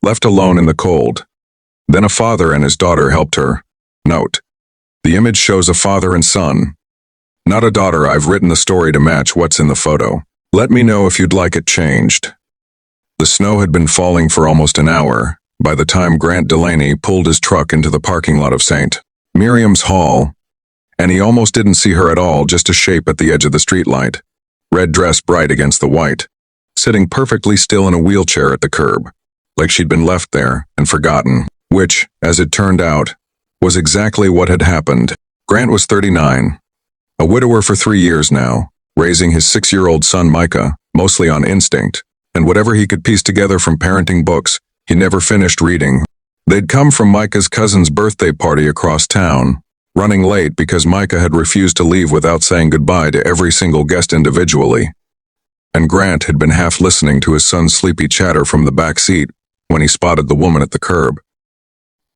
left alone in the cold. Then a father and his daughter helped her. Note: the image shows a father and son, not a daughter. I've written the story to match what's in the photo. Let me know if you'd like it changed. The snow had been falling for almost an hour by the time Grant Delaney pulled his truck into the parking lot of St. Miriam's Hall, and he almost didn't see her at all, just a shape at the edge of the streetlight, red dress bright against the white, sitting perfectly still in a wheelchair at the curb, like she'd been left there and forgotten, which, as it turned out, was exactly what had happened. Grant was 39, a widower for 3 years now, raising his 6-year-old son Micah, mostly on instinct, and whatever he could piece together from parenting books he never finished reading. They'd come from Micah's cousin's birthday party across town, running late because Micah had refused to leave without saying goodbye to every single guest individually. And Grant had been half listening to his son's sleepy chatter from the back seat when he spotted the woman at the curb.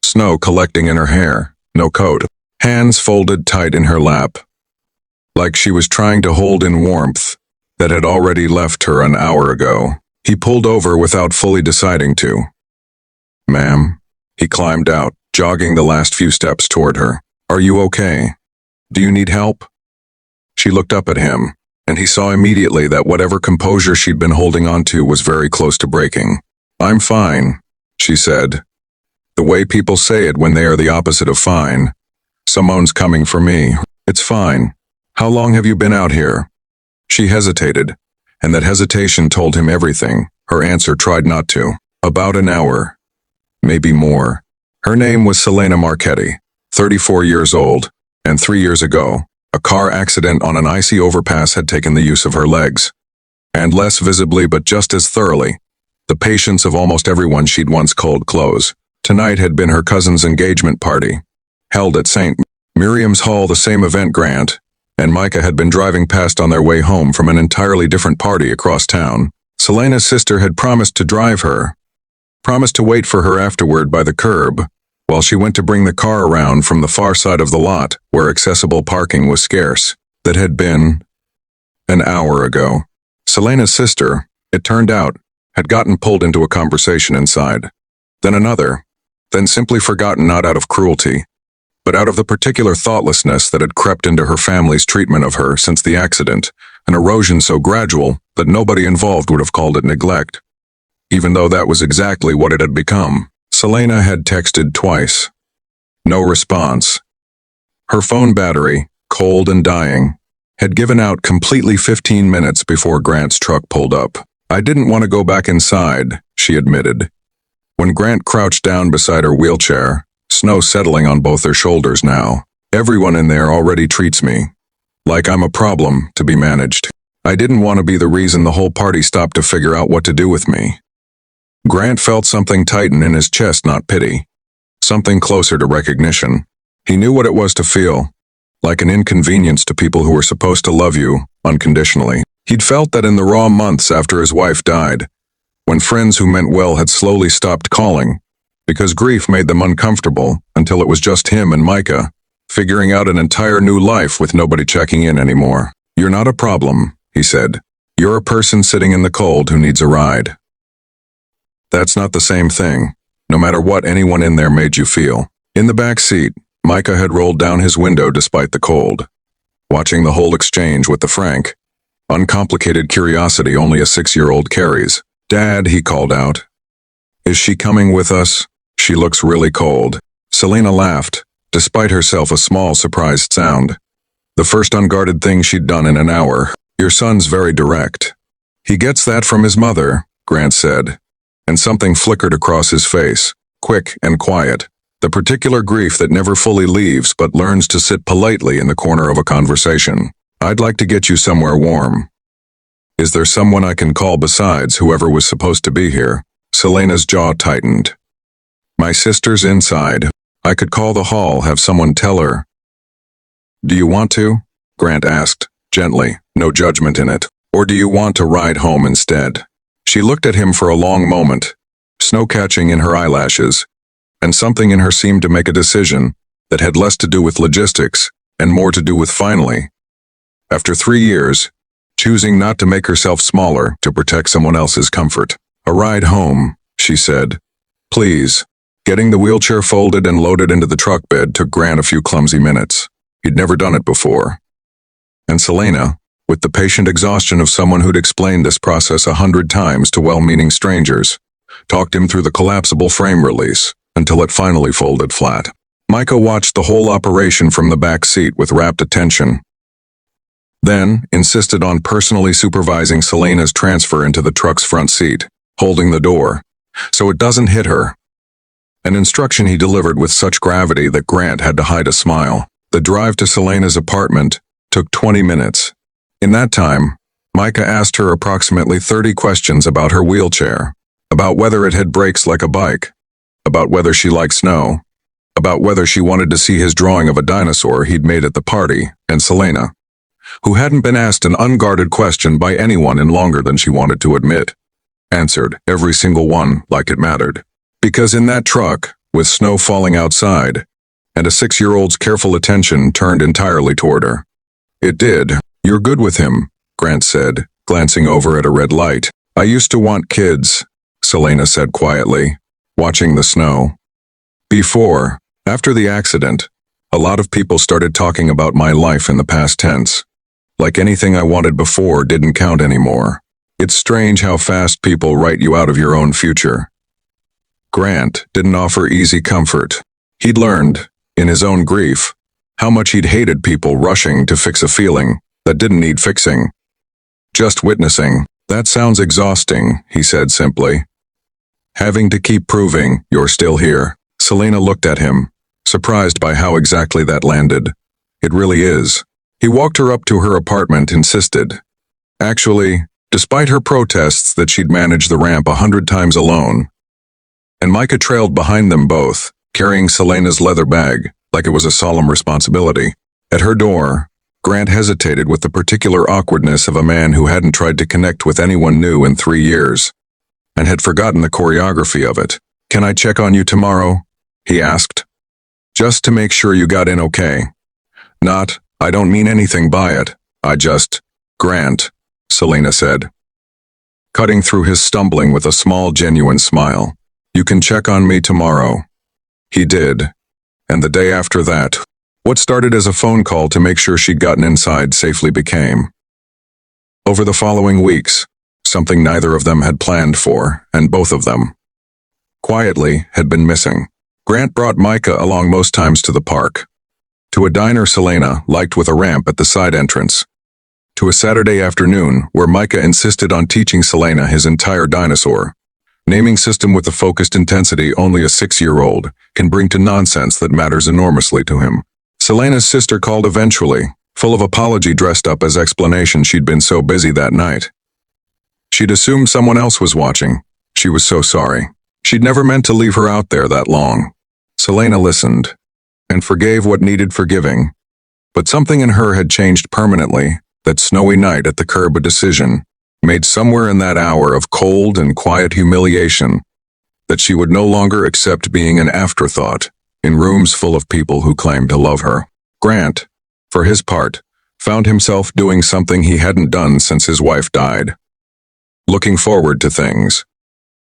Snow collecting in her hair, no coat, hands folded tight in her lap, like she was trying to hold in warmth that had already left her an hour ago. He pulled over without fully deciding to. "Ma'am." He climbed out, jogging the last few steps toward her. "Are you okay? Do you need help?" She looked up at him, and he saw immediately that whatever composure she'd been holding on to was very close to breaking. "I'm fine," she said, the way people say it when they are the opposite of fine. "Someone's coming for me. It's fine. How long have you been out here?" She hesitated, and that hesitation told him everything. Her answer tried not to. "About an hour. Maybe more." Her name was Selena Marchetti, 34 years old, and 3 years ago, a car accident on an icy overpass had taken the use of her legs. And less visibly but just as thoroughly, the patience of almost everyone she'd once called close. Tonight had been her cousin's engagement party, held at St. Miriam's Hall, the same event Grant and Micah had been driving past on their way home from an entirely different party across town. Selena's sister had promised to drive her, promised to wait for her afterward by the curb, while she went to bring the car around from the far side of the lot, where accessible parking was scarce. That had been an hour ago. Selena's sister, it turned out, had gotten pulled into a conversation inside. Then another, then simply forgotten, not out of cruelty, but out of the particular thoughtlessness that had crept into her family's treatment of her since the accident, an erosion so gradual that nobody involved would have called it neglect, even though that was exactly what it had become. Selena had texted twice. No response. Her phone battery, cold and dying, had given out completely 15 minutes before Grant's truck pulled up. "I didn't want to go back inside," she admitted. When Grant crouched down beside her wheelchair, snow settling on both their shoulders now. "Everyone in there already treats me like I'm a problem to be managed. I didn't want to be the reason the whole party stopped to figure out what to do with me." Grant felt something tighten in his chest, not pity. Something closer to recognition. He knew what it was to feel like an inconvenience to people who were supposed to love you unconditionally. He'd felt that in the raw months after his wife died, when friends who meant well had slowly stopped calling, because grief made them uncomfortable, until it was just him and Micah, figuring out an entire new life with nobody checking in anymore. "You're not a problem," he said. "You're a person sitting in the cold who needs a ride." That's not the same thing, no matter what anyone in there made you feel. In the back seat, Micah had rolled down his window despite the cold, watching the whole exchange with the frank, uncomplicated curiosity only a 6-year-old carries. "Dad," he called out. "Is she coming with us? She looks really cold." Selena laughed, despite herself a small surprised sound. The first unguarded thing she'd done in an hour. "Your son's very direct. He gets that from his mother," Grant said, and something flickered across his face, quick and quiet, the particular grief that never fully leaves but learns to sit politely in the corner of a conversation. "I'd like to get you somewhere warm. Is there someone I can call besides whoever was supposed to be here?" Selena's jaw tightened. "My sister's inside. I could call the hall, have someone tell her." "Do you want to?" Grant asked, gently, no judgment in it. "Or do you want to ride home instead?" She looked at him for a long moment, snow catching in her eyelashes, and something in her seemed to make a decision that had less to do with logistics and more to do with finally, after 3 years, choosing not to make herself smaller to protect someone else's comfort. "A ride home," she said, Please. Getting the wheelchair folded and loaded into the truck bed took Grant a few clumsy minutes. He'd never done it before. And Selena, with the patient exhaustion of someone who'd explained this process 100 times to well-meaning strangers, talked him through the collapsible frame release until it finally folded flat. Micah watched the whole operation from the back seat with rapt attention, then insisted on personally supervising Selena's transfer into the truck's front seat, holding the door, so it doesn't hit her. An instruction he delivered with such gravity that Grant had to hide a smile. The drive to Selena's apartment took 20 minutes. In that time, Micah asked her approximately 30 questions about her wheelchair, about whether it had brakes like a bike, about whether she liked snow, about whether she wanted to see his drawing of a dinosaur he'd made at the party, and Selena, who hadn't been asked an unguarded question by anyone in longer than she wanted to admit, answered every single one like it mattered. Because in that truck, with snow falling outside, and a 6-year-old's careful attention turned entirely toward her. It did. You're good with him, Grant said, glancing over at a red light. I used to want kids, Selena said quietly, watching the snow. After the accident, a lot of people started talking about my life in the past tense. Like anything I wanted before didn't count anymore. It's strange how fast people write you out of your own future. Grant didn't offer easy comfort. He'd learned, in his own grief, how much he'd hated people rushing to fix a feeling that didn't need fixing. Just witnessing. That sounds exhausting, he said simply. Having to keep proving you're still here. Selena looked at him, surprised by how exactly that landed. It really is. He walked her up to her apartment, insisted. Actually, despite her protests that she'd managed the ramp 100 times alone, and Micah trailed behind them both, carrying Selena's leather bag, like it was a solemn responsibility. At her door, Grant hesitated with the particular awkwardness of a man who hadn't tried to connect with anyone new in 3 years, and had forgotten the choreography of it. Can I check on you tomorrow? He asked. Just to make sure you got in okay. Not, I don't mean anything by it. Grant, Selena said, cutting through his stumbling with a small, genuine smile. You can check on me tomorrow. He did. And the day after that, what started as a phone call to make sure she'd gotten inside safely became. Over the following weeks, something neither of them had planned for, and both of them, quietly, had been missing. Grant brought Micah along most times to the park, to a diner Selena liked with a ramp at the side entrance, to a Saturday afternoon where Micah insisted on teaching Selena his entire dinosaur naming system with the focused intensity only a 6-year-old can bring to nonsense that matters enormously to him. Selena's sister called eventually, full of apology dressed up as explanation she'd been so busy that night. She'd assumed someone else was watching. She was so sorry. She'd never meant to leave her out there that long. Selena listened, and forgave what needed forgiving. But something in her had changed permanently, that snowy night at the curb a decision, made somewhere in that hour of cold and quiet humiliation, that she would no longer accept being an afterthought in rooms full of people who claimed to love her. Grant, for his part, found himself doing something he hadn't done since his wife died. Looking forward to things.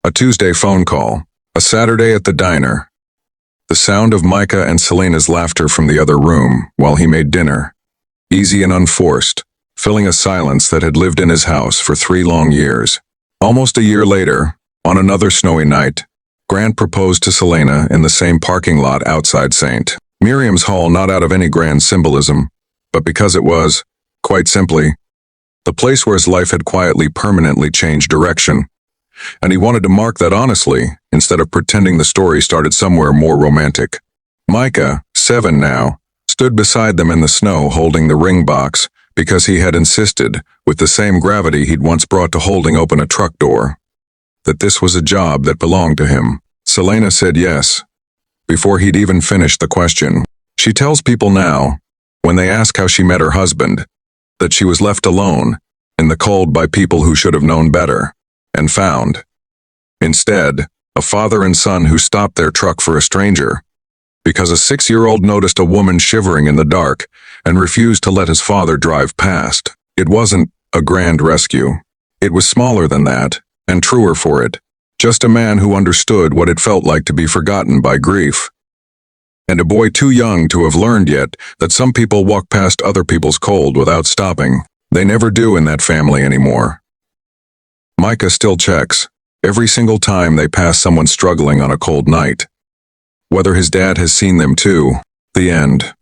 A Tuesday phone call, a Saturday at the diner, the sound of Micah and Selena's laughter from the other room while he made dinner, easy and unforced, filling a silence that had lived in his house for 3 long years. Almost a year later, on another snowy night, Grant proposed to Selena in the same parking lot outside St. Miriam's Hall, not out of any grand symbolism, but because it was, quite simply, the place where his life had quietly permanently changed direction. And he wanted to mark that honestly, instead of pretending the story started somewhere more romantic. Micah, 7 now, stood beside them in the snow holding the ring box, because he had insisted, with the same gravity he'd once brought to holding open a truck door, that this was a job that belonged to him. Selena said yes, before he'd even finished the question. She tells people now, when they ask how she met her husband, that she was left alone, in the cold by people who should have known better, and found, instead, a father and son who stopped their truck for a stranger, because a 6-year-old noticed a woman shivering in the dark and refused to let his father drive past. It wasn't a grand rescue. It was smaller than that, and truer for it. Just a man who understood what it felt like to be forgotten by grief. And a boy too young to have learned yet that some people walk past other people's cold without stopping. They never do in that family anymore. Micah still checks, every single time they pass someone struggling on a cold night. Whether his dad has seen them too. The end.